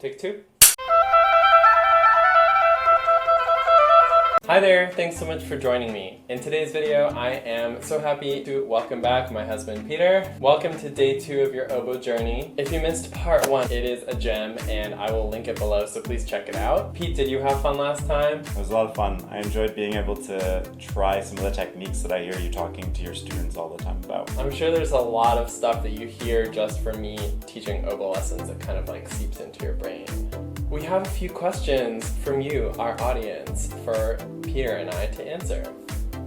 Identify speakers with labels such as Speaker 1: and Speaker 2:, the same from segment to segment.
Speaker 1: Take two. Hi there, thanks so much for joining me. In today's video, I am so happy to welcome back my husband, Peter. Welcome to day 2 of your oboe journey. If you missed part 1, it is a gem and I will link it below, so please check it out. Pete, did you have fun last time?
Speaker 2: It was a lot of fun. I enjoyed being able to try some of the techniques that I hear you talking to your students all the time about.
Speaker 1: I'm sure there's a lot of stuff that you hear just from me teaching oboe lessons that kind of like seeps into your brain. We have a few questions from you, our audience, for Peter and I to answer.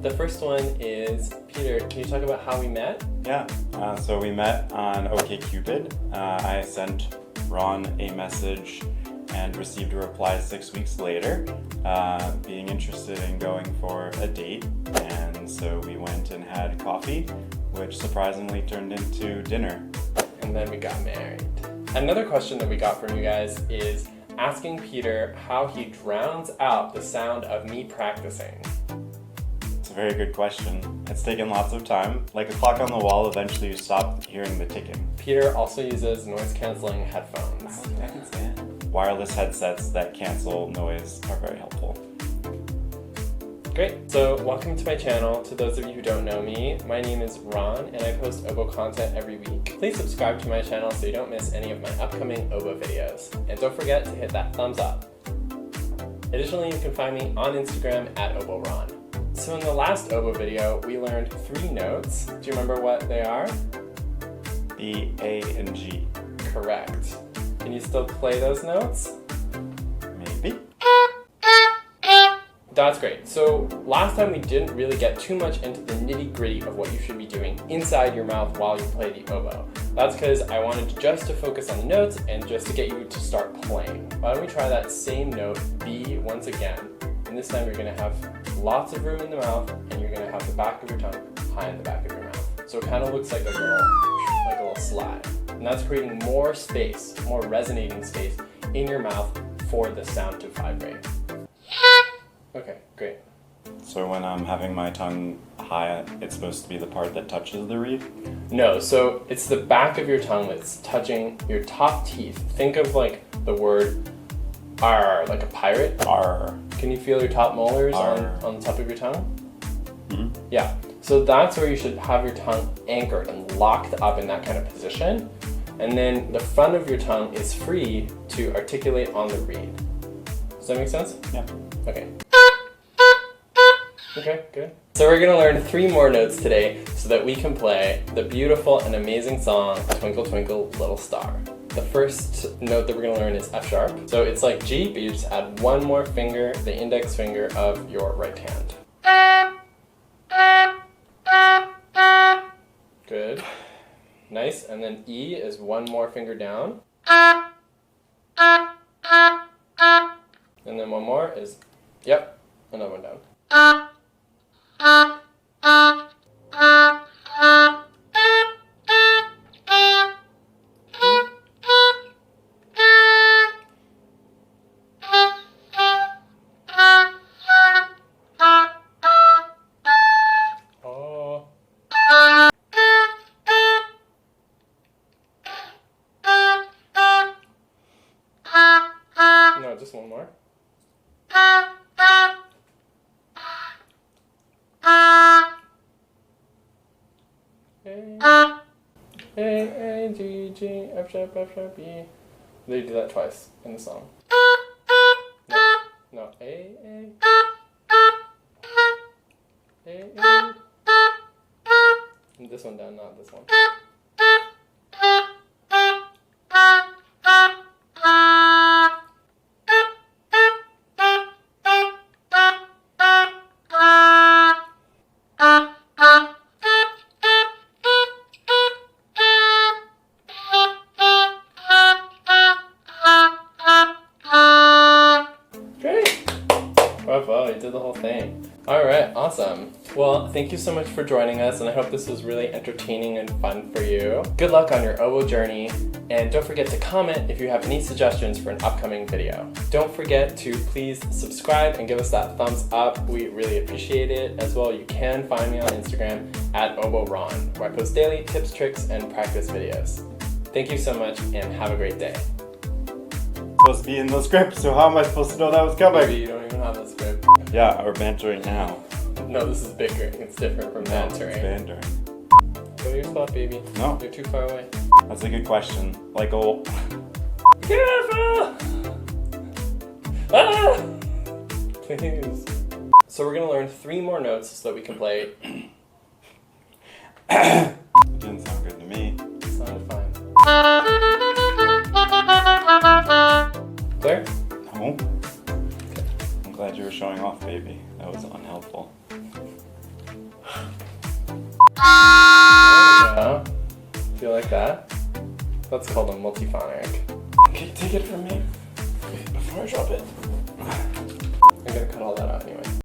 Speaker 1: The first one is, Peter, can you talk about how we met?
Speaker 2: Yeah, so we met on OkCupid. I sent Ron a message and received a reply 6 weeks later, being interested in going for a date. And so we went and had coffee, which surprisingly turned into dinner.
Speaker 1: And then we got married. Another question that we got from you guys is asking Peter how he drowns out the sound of me practicing.
Speaker 2: It's a very good question. It's taken lots of time. Like a clock on the wall, eventually you stop hearing the ticking.
Speaker 1: Peter also uses noise-canceling headphones.
Speaker 2: I can say it. Wireless headsets that cancel noise are very helpful.
Speaker 1: Great, so welcome to my channel. To those of you who don't know me, my name is Ron and I post oboe content every week. Please subscribe to my channel so you don't miss any of my upcoming oboe videos. And don't forget to hit that thumbs up. Additionally, you can find me on Instagram at oboeron. So in the last oboe video, we learned 3 notes. Do you remember what they are?
Speaker 2: B, A, and G.
Speaker 1: Correct. Can you still play those notes?
Speaker 2: Maybe.
Speaker 1: That's great. So last time we didn't really get too much into the nitty-gritty of what you should be doing inside your mouth while you play the oboe. That's because I wanted just to focus on the notes and just to get you to start playing. Why don't we try that same note, B, once again. And this time you're going to have lots of room in the mouth and you're going to have the back of your tongue high in the back of your mouth. So it kind of looks like a little slide. And that's creating more space, more resonating space in your mouth for the sound to vibrate. Okay, great.
Speaker 2: So when I'm having my tongue high, it's supposed to be the part that touches the reed?
Speaker 1: No, so it's the back of your tongue that's touching your top teeth. Think of like the word R, like a pirate.
Speaker 2: R.
Speaker 1: Can you feel your top molars on the top of your tongue? Mm-hmm. Yeah, so that's where you should have your tongue anchored and locked up in that kind of position. And then the front of your tongue is free to articulate on the reed. Does that make sense?
Speaker 2: Yeah.
Speaker 1: Okay. Okay, good. So we're gonna learn 3 more notes today so that we can play the beautiful and amazing song, Twinkle Twinkle Little Star. The first note that we're gonna learn is F sharp. So it's like G, but you just add one more finger, the index finger of your right hand. Good. Nice, and then E is one more finger down. And then one more is, yep, another one down. Oh. No, just one more. A, G, G, F sharp, E. They do that twice in the song. No, A. And this one down, not this one. Wow, you did the whole thing. Alright, awesome. Well, thank you so much for joining us, and I hope this was really entertaining and fun for you. Good luck on your oboe journey, and don't forget to comment if you have any suggestions for an upcoming video. Don't forget to please subscribe and give us that thumbs up. We really appreciate it. As well, you can find me on Instagram at oboeron, where I post daily tips, tricks, and practice videos. Thank you so much, and have a great day.
Speaker 2: supposed to be in the script, so how am I supposed to know that was coming?
Speaker 1: Maybe you don't even have the script.
Speaker 2: Yeah, we're bantering now.
Speaker 1: No, this is bickering. It's different from bantering.
Speaker 2: It's bantering.
Speaker 1: Go to your spot, baby.
Speaker 2: No.
Speaker 1: You're too far away.
Speaker 2: That's a good question. Like, oh.
Speaker 1: Careful! Ah! Please. So we're gonna learn 3 more notes so that we can play.
Speaker 2: Didn't sound good to me.
Speaker 1: Sounded fine. Clear?
Speaker 2: No. I'm glad you were showing off, baby. That was unhelpful.
Speaker 1: Yeah. Feel like that? That's called a multiphonic.
Speaker 2: Okay, take it from me. Before I drop it.
Speaker 1: I'm gonna cut all that out anyway.